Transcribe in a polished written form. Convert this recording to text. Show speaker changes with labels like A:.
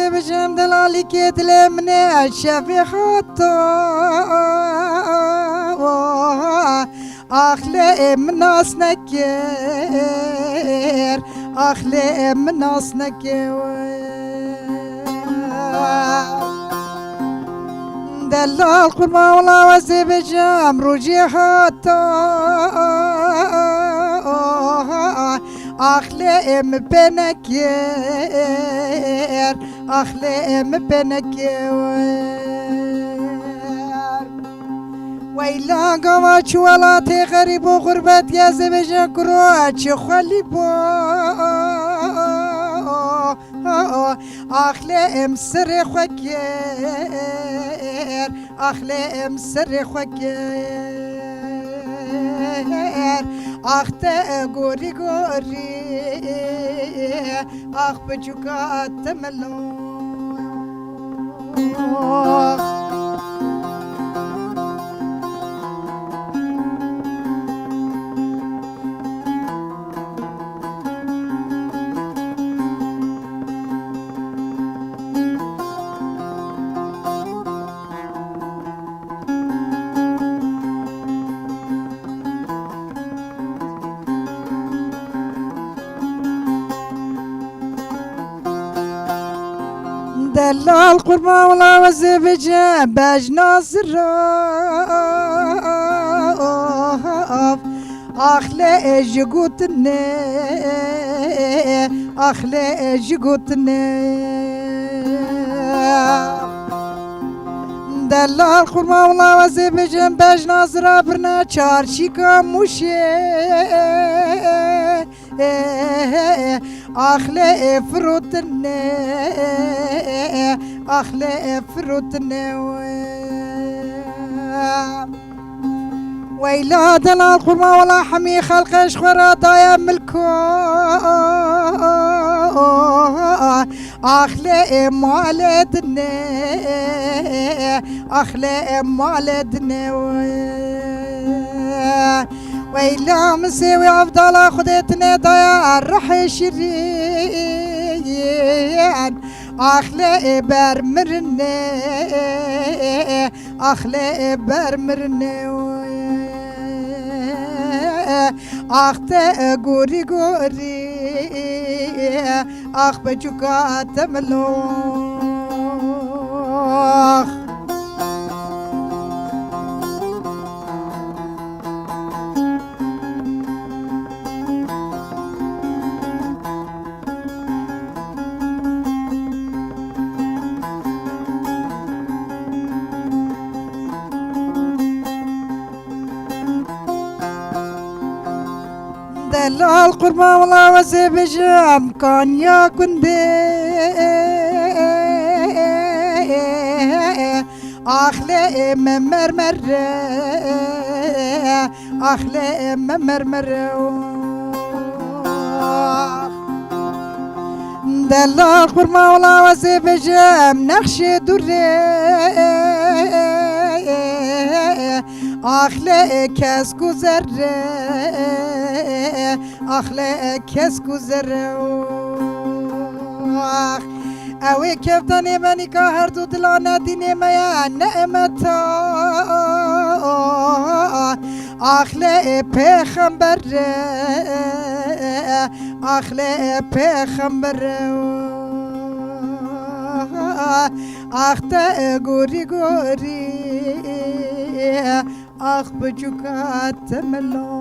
A: بجم دلالي كيدل من الشافي حتى أخلي من ناس نكير أخلي من ناس نكير دلال قربان والله وزي بجم روجي حتى أخليم بنكير أخليم بنكير ويلا قواتش ولا تغرب وغربت يا زبجة كرواتش خلي بو أخليم سر خكير أخليم سر خكير أخت غوري غوري أخ بجوكا تملو دلال قربان والله وزي بجم باج ناصر أخلي جقوتني أخلي جقوتني دلال قربان والله وزي بجم باج ناصر برنا چارشي كاموشي أخلي فروتني أخلي فروتني ويلا دلال قربان ولا حمي خلقش خورا ضايا ملكو أخلي مالدني أخلي مالدني ويلا مسوي عبدالله خدتني ضياع الرحي شرين أخلي برمرني أخلي برمرني أخت غوري غوري أخ بجوكا تملوخ دلال قربان والله وزي بجم كان يا كندي أخلي مرمر أخلي مرمر دلال قربان والله وزي بجم نقش دري أخلي كاس گذر أخلي كاس گذر اوی کفتانی منی که هر دو دلانه دینه میا نعمتا اخلی پیغمبر اخلی پیغمبر اخت گوری گوری اخ بجوکات ملو